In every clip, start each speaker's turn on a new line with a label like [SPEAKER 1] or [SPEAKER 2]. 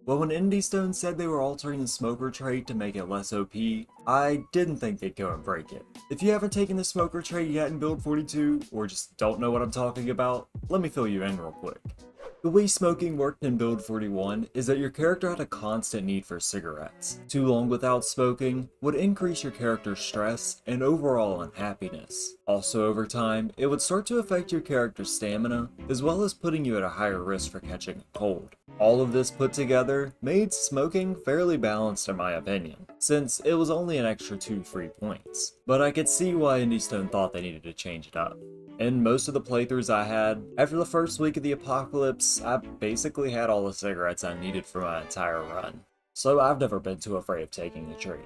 [SPEAKER 1] Well, when Indie Stone said they were altering the smoker trait to make it less OP, I didn't think they'd go and break it. If you haven't taken the smoker trait yet in Build 42, or just don't know what I'm talking about, let me fill you in real quick. The way smoking worked in Build 41 is that your character had a constant need for cigarettes. Too long without smoking would increase your character's stress and overall unhappiness. Also over time, it would start to affect your character's stamina, as well as putting you at a higher risk for catching a cold. All of this put together made smoking fairly balanced in my opinion, since it was only an extra 2 free points. But I could see why Indie Stone thought they needed to change it up. In most of the playthroughs I had, after the first week of the apocalypse, I basically had all the cigarettes I needed for my entire run. So I've never been too afraid of taking the trait.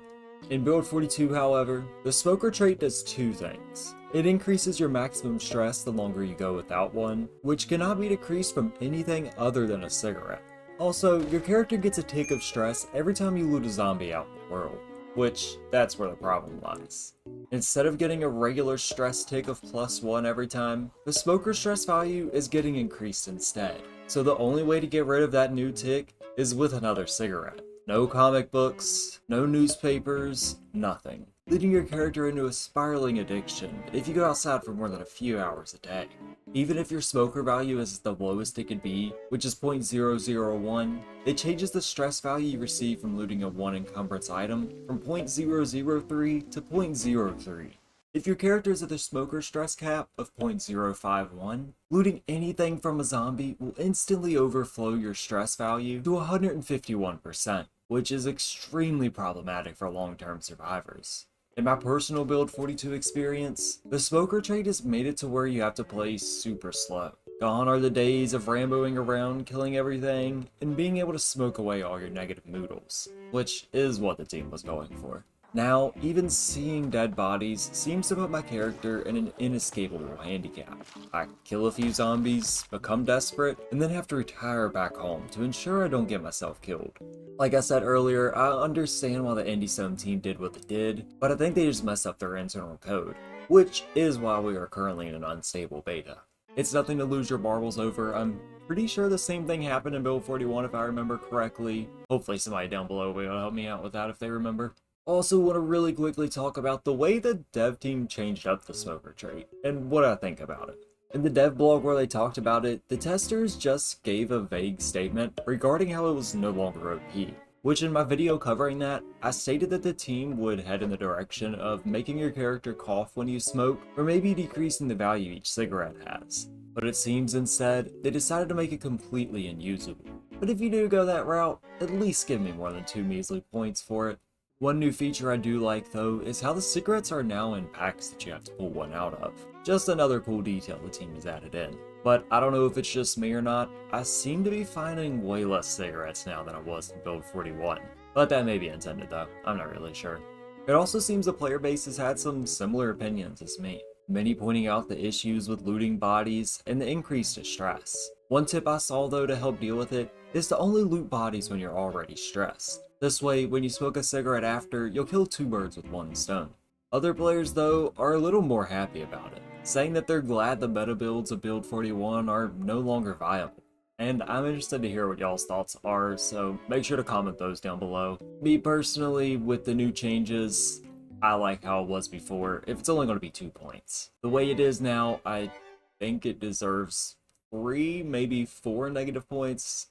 [SPEAKER 1] In Build 42, however, the smoker trait does two things. It increases your maximum stress the longer you go without one, which cannot be decreased from anything other than a cigarette. Also, your character gets a tick of stress every time you loot a zombie out in the world, which that's where the problem lies. Instead of getting a regular stress tick of +1 every time, the smoker stress value is getting increased instead. So the only way to get rid of that new tick is with another cigarette. No comic books, no newspapers, nothing, leading your character into a spiraling addiction if you go outside for more than a few hours a day. Even if your smoker value is the lowest it could be, which is 0.001, it changes the stress value you receive from looting a 1 encumbrance item from 0.003 to 0.03. If your character is at the smoker stress cap of 0.051, looting anything from a zombie will instantly overflow your stress value to 151%, which is extremely problematic for long-term survivors. In my personal Build 42 experience, the smoker trait has made it to where you have to play super slow. Gone are the days of ramboing around, killing everything, and being able to smoke away all your negative noodles, which is what the team was going for. Now, even seeing dead bodies seems to put my character in an inescapable handicap. I kill a few zombies, become desperate, and then have to retire back home to ensure I don't get myself killed. Like I said earlier, I understand why the Indie Stone team did what they did, but I think they just messed up their internal code, which is why we are currently in an unstable beta. It's nothing to lose your marbles over. I'm pretty sure the same thing happened in Build 41 if I remember correctly. Hopefully somebody down below will help me out with that if they remember. Also want to really quickly talk about the way the dev team changed up the smoker trait, and what I think about it. In the dev blog where they talked about it, the testers just gave a vague statement regarding how it was no longer OP, which in my video covering that, I stated that the team would head in the direction of making your character cough when you smoke, or maybe decreasing the value each cigarette has. But it seems instead, they decided to make it completely unusable. But if you do go that route, at least give me more than 2 measly points for it. One new feature I do like though is how the cigarettes are now in packs that you have to pull one out of. Just another cool detail the team has added in. But I don't know if it's just me or not, I seem to be finding way less cigarettes now than I was in Build 41. But that may be intended though, I'm not really sure. It also seems the player base has had some similar opinions as me. Many pointing out the issues with looting bodies and the increased distress. One tip I saw though to help deal with it is to only loot bodies when you're already stressed. This way, when you smoke a cigarette after, you'll kill 2 birds with 1 stone. Other players though are a little more happy about it, saying that they're glad the meta builds of Build 41 are no longer viable. And I'm interested to hear what y'all's thoughts are, so make sure to comment those down below. Me personally, with the new changes, I like how it was before, if it's only going to be 2 points. The way it is now, I think it deserves 3, maybe 4 negative points.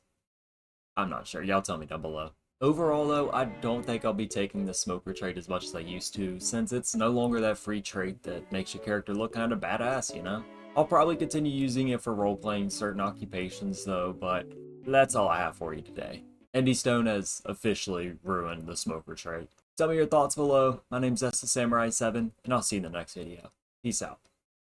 [SPEAKER 1] I'm not sure, y'all tell me down below. Overall though, I don't think I'll be taking the smoker trait as much as I used to, since it's no longer that free trait that makes your character look kind of badass, you know? I'll probably continue using it for role-playing certain occupations though, but that's all I have for you today. Indie Stone has officially ruined the smoker trait. Tell me your thoughts below. My name's Samurai7, and I'll see you in the next video. Peace out.